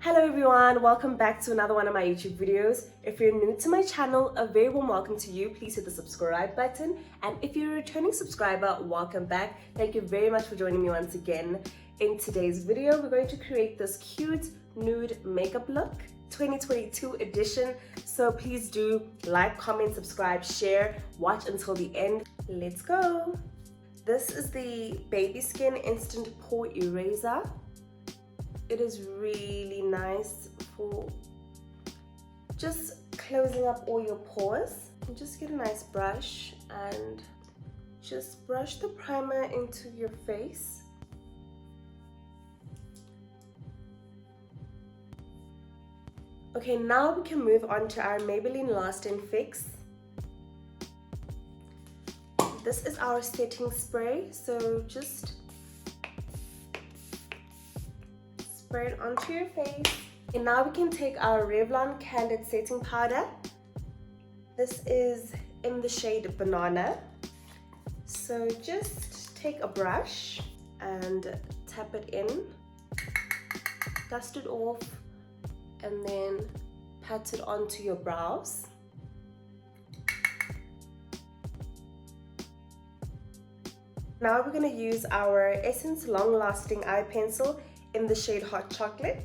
Hello everyone, welcome back to another one of my YouTube videos. If you're new to my channel, a very warm welcome to you. Please hit the subscribe button. And if you're a returning subscriber, welcome back. Thank you very much for joining me once again. In today's video, we're going to create this cute nude makeup look, 2022 edition. So please do like, comment, subscribe, share, watch until the end. Let's go. This is the Baby Skin Instant Pore Eraser. It is really nice for just closing up all your pores. You just get a nice brush and just brush the primer into your face. Okay, now we can move on to our Maybelline Lasting Fix. This is our setting spray, so just spray it onto your face. And now we can take our Revlon Candid Setting Powder. This is in the shade Banana. So just take a brush and tap it in, dust it off, and then pat it onto your brows. Now we're going to use our Essence Long Lasting Eye Pencil in the shade Hot Chocolate,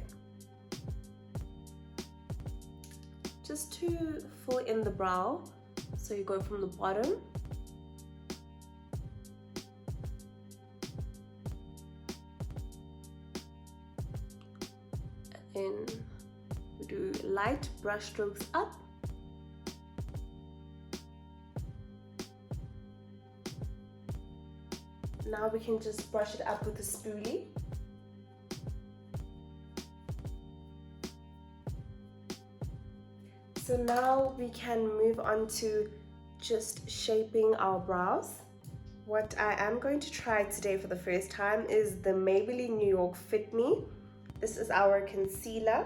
just to fill in the brow. So you go from the bottom and then we do light brush strokes up. Now we can just brush it up with a spoolie. So now we can move on to just shaping our brows. What I am going to try today for the first time is the Maybelline New York Fit Me. This is our concealer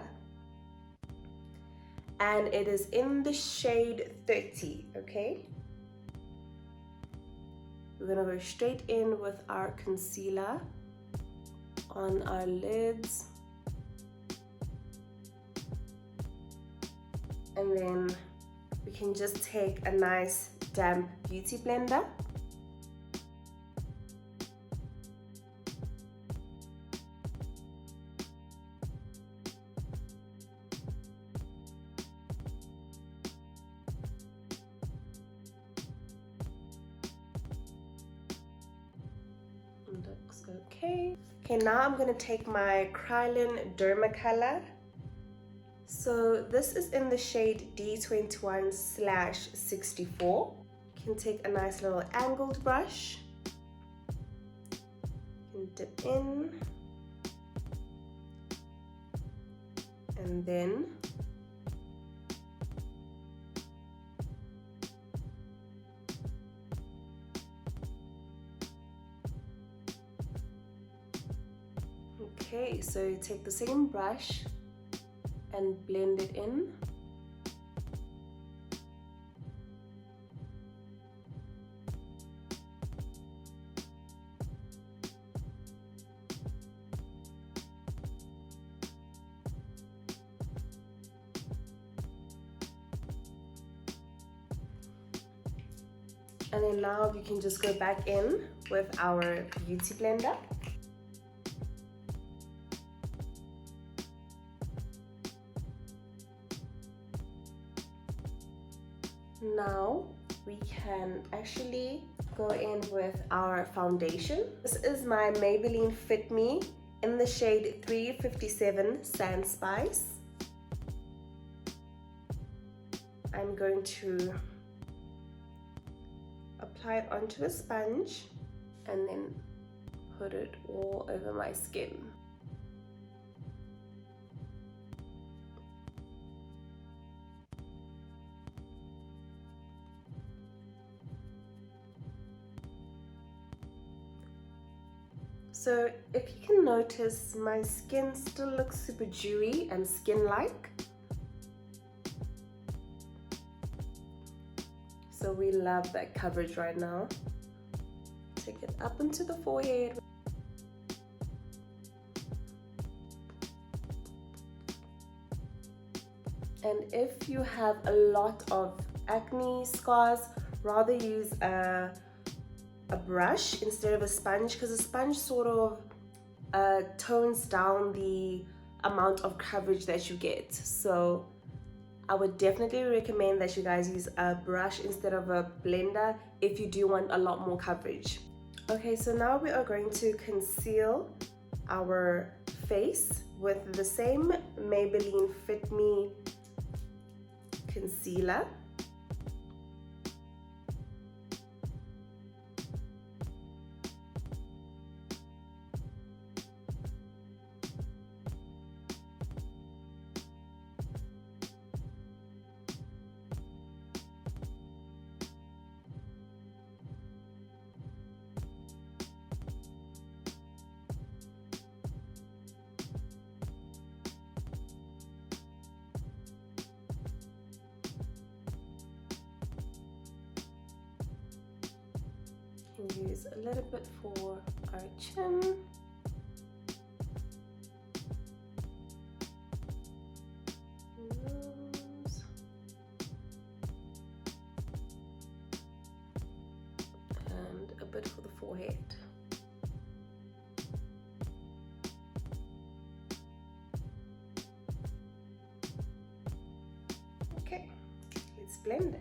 and it is in the shade 30, okay? We're gonna go straight in with our concealer on our lids. And then we can just take a nice damp beauty blender. Looks okay. Okay, now I'm gonna take my Krylon Dermacolor. So this is in the shade D21/64. You can take a nice little angled brush and dip in, and then okay, so you take the same brush and blend it in. And then now we can just go back in with our beauty blender. Now we can actually go in with our foundation. This is my Maybelline Fit Me in the shade 357 Sand Spice. I'm going to apply it onto a sponge and then put it all over my skin. So if you can notice, my skin still looks super dewy and skin-like. So we love that coverage right now. Take it up into the forehead. And if you have a lot of acne scars, rather use a brush instead of a sponge, because a sponge sort of tones down the amount of coverage that you get. So I would definitely recommend that you guys use a brush instead of a blender if you do want a lot more coverage. Okay, so now we are going to conceal our face with the same Maybelline Fit Me concealer. Use a little bit for our chin. Nose. And a bit for the forehead. Okay, let's blend it.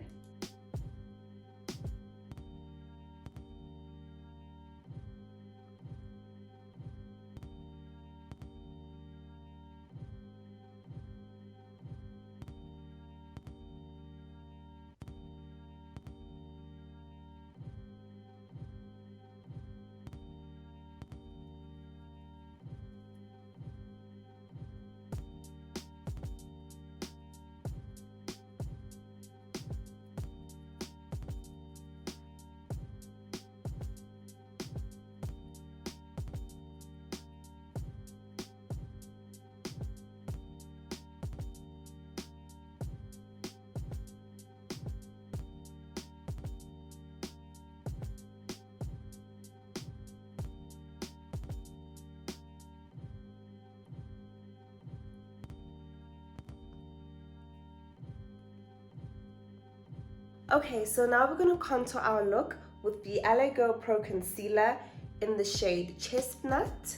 Okay, so now we're going to contour our look with the LA Girl Pro Concealer in the shade Chestnut.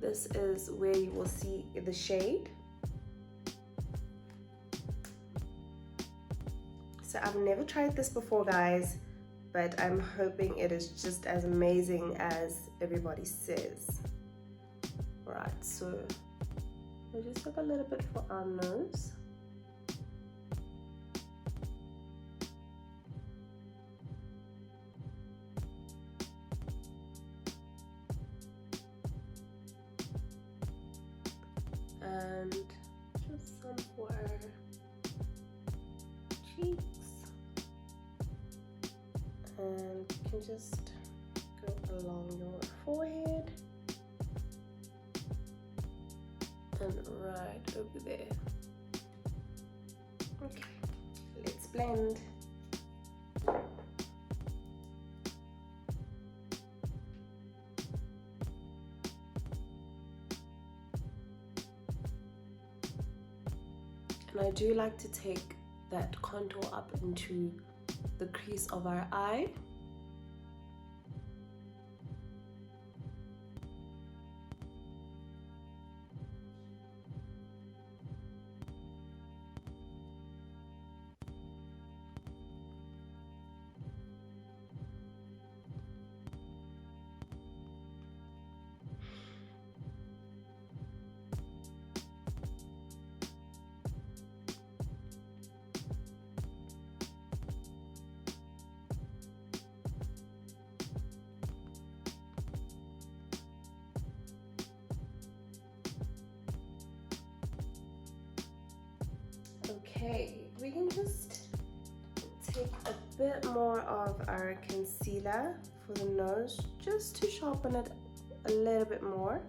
This is where you will see the shade. So I've never tried this before, guys, but I'm hoping it is just as amazing as everybody says. Right, so we'll just have a little bit for our nose. And just some for our cheeks. And you can just go along your forehead and right over there. Okay, let's blend. And I do like to take that contour up into the crease of our eye. Okay, we can just take a bit more of our concealer for the nose just to sharpen it a little bit more.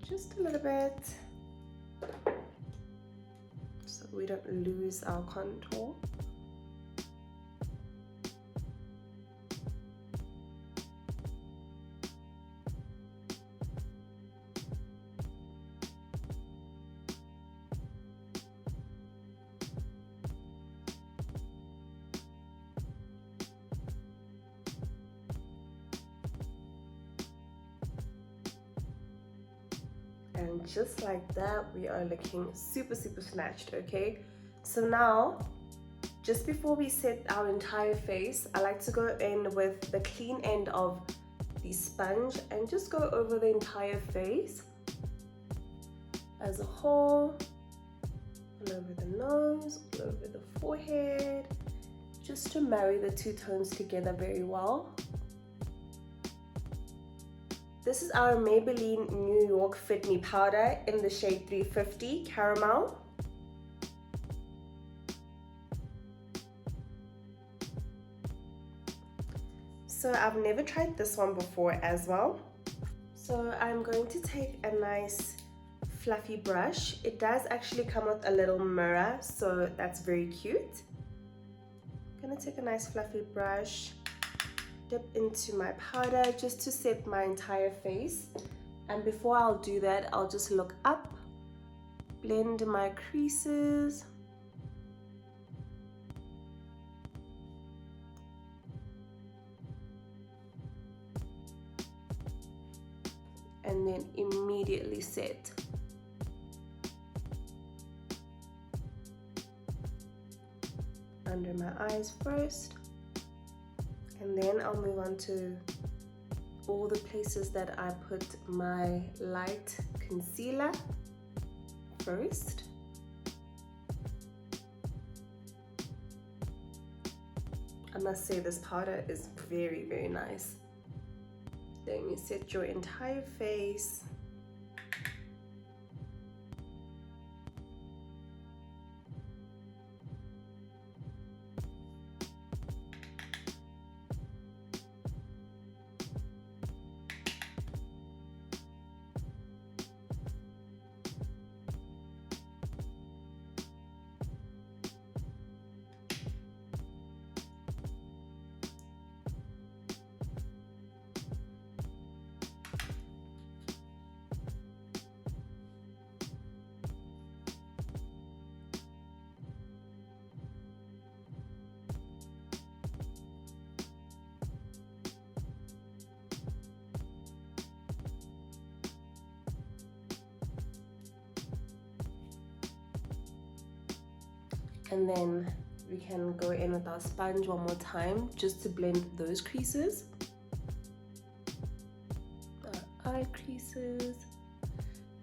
Just a little bit so we don't lose our contour. And just like that, we are looking super snatched. Okay, so now just before we set our entire face, I like to go in with the clean end of the sponge and just go over the entire face as a whole, all over the nose, all over the forehead, just to marry the two tones together very well. This is our Maybelline New York Fit Me powder in the shade 350 Caramel. So I've never tried this one before as well. So I'm going to take a nice fluffy brush. It does actually come with a little mirror, so that's very cute. I'm gonna take a nice fluffy brush, dip into my powder just to set my entire face. And before I'll do that, I'll just look up, blend my creases. And then immediately set. Under my eyes first, and then I'll move on to all the places that I put my light concealer first. I must say this powder is very nice. Then you set your entire face. And then we can go in with our sponge one more time just to blend those creases, our eye creases,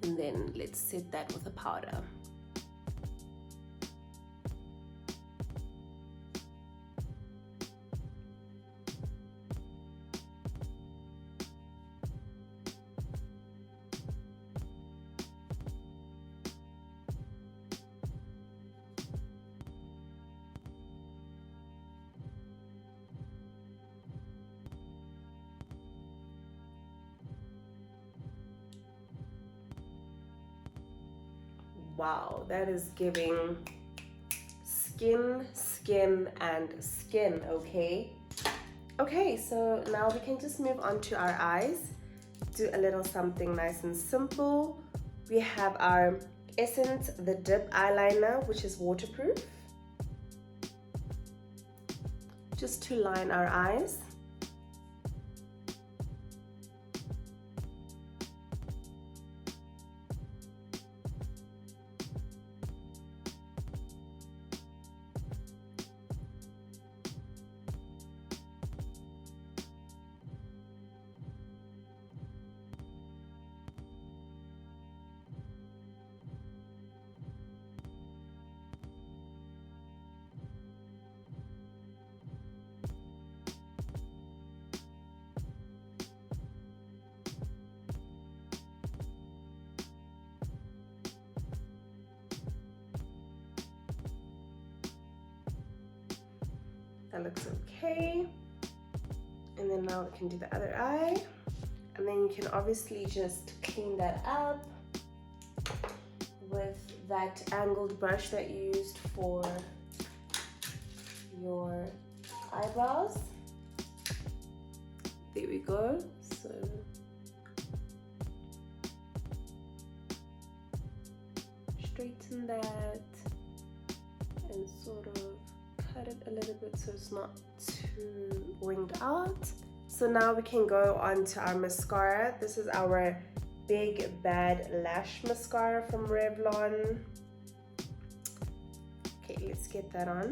and then let's set that with a powder. Wow, that is giving skin, and skin, okay? Okay, so now we can just move on to our eyes. Do a little something nice and simple. We have our Essence The Dip eyeliner, which is waterproof. Just to line our eyes. That looks okay. And then now we can do the other eye. And then you can obviously just clean that up with that angled brush that you used for your eyebrows. There we go. So straighten that and sort of cut it a little bit so it's not too winged out. So now we can go on to our mascara. This is our Big Bad Lash Mascara from Revlon. Okay, let's get that on.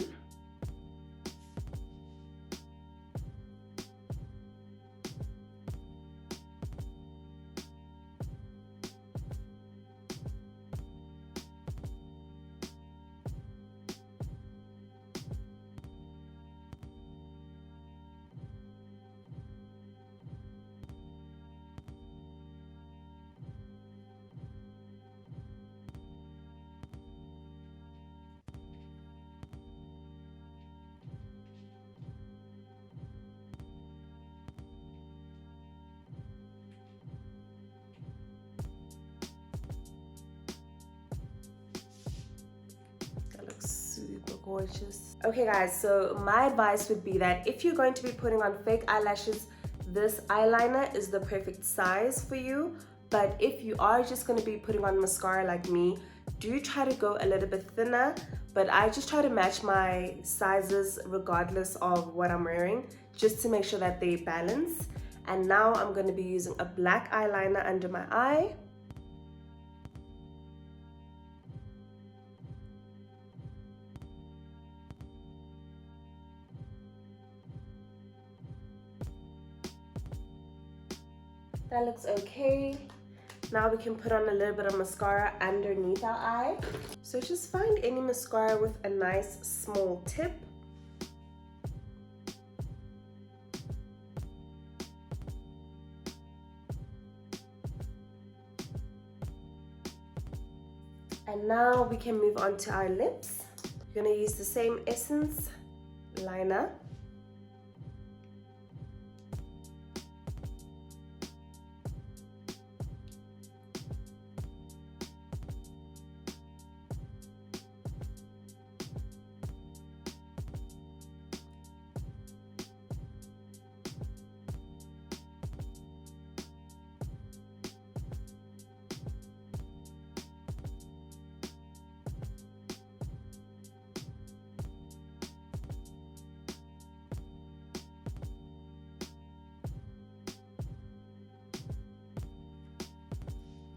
Super gorgeous. Okay guys, so my advice would be that if you're going to be putting on fake eyelashes, this eyeliner is the perfect size for you. But if you are just going to be putting on mascara like me, do try to go a little bit thinner. But I just try to match my sizes regardless of what I'm wearing, just to make sure that they balance. And now I'm going to be using a black eyeliner under my eye. That looks okay. Now we can put on a little bit of mascara underneath our eye. So just find any mascara with a nice small tip. And now we can move on to our lips. We're gonna use the same Essence liner.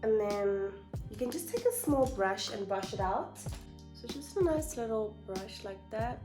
And then you can just take a small brush and brush it out. So just a nice little brush like that.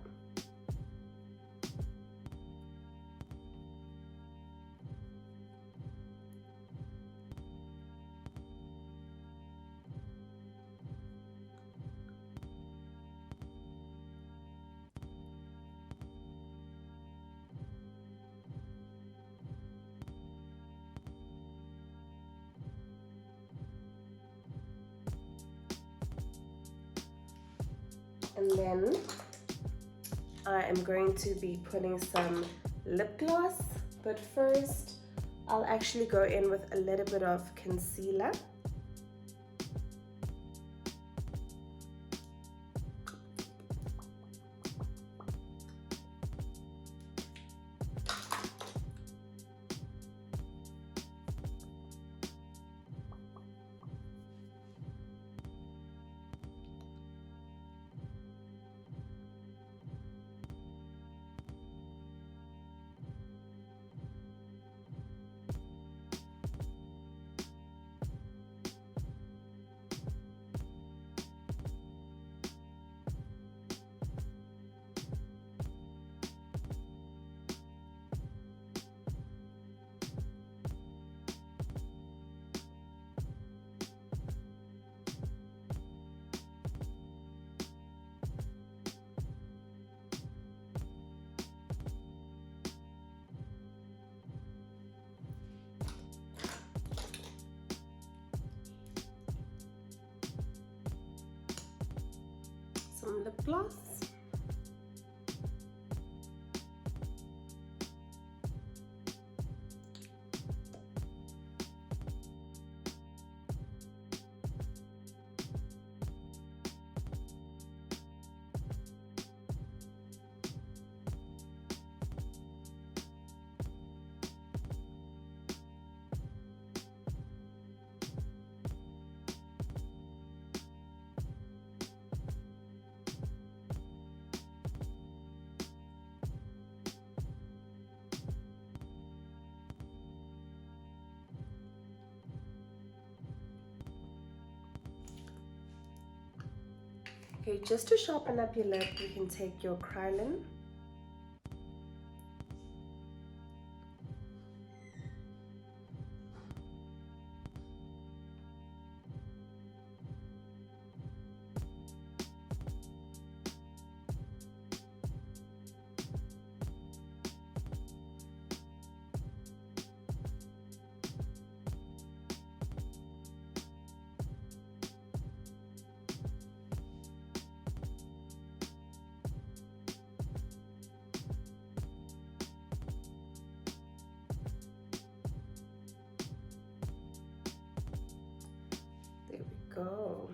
And then I am going to be putting some lip gloss, but first I'll actually go in with a little bit of concealer. Some lip gloss. Okay, just to sharpen up your lip, you can take your Krylon. There we go.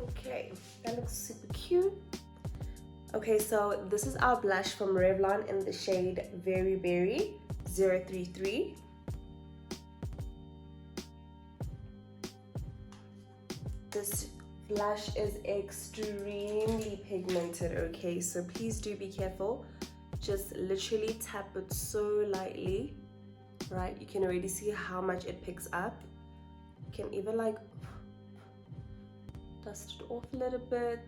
Okay, that looks super cute. Okay, so this is our blush from Revlon in the shade Very Berry 033. This blush is extremely pigmented, okay, so please do be careful. Just literally tap it so lightly, right? You can already see how much it picks up. You can even like dust it off a little bit.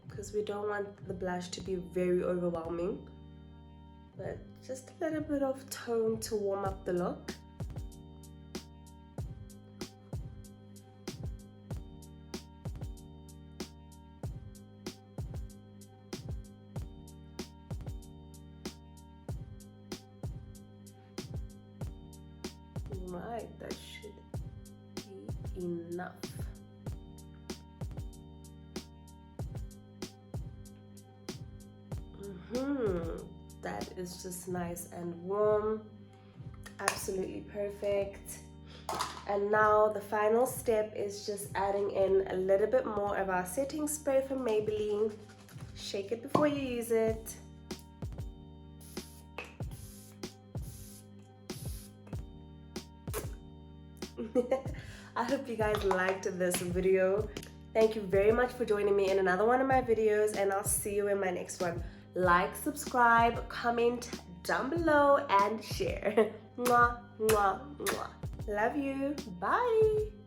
Because we don't want the blush to be very overwhelming, but just a little bit of tone to warm up the look. Right, that should be enough. That is just nice and warm, absolutely perfect. And now the final step is just adding in a little bit more of our setting spray from Maybelline. Shake it before you use it. I hope you guys liked this video. Thank you very much for joining me in another one of my videos, and I'll see you in my next one. Like, subscribe, comment down below, and share. Mwah, mwah, mwah. Love you. Bye.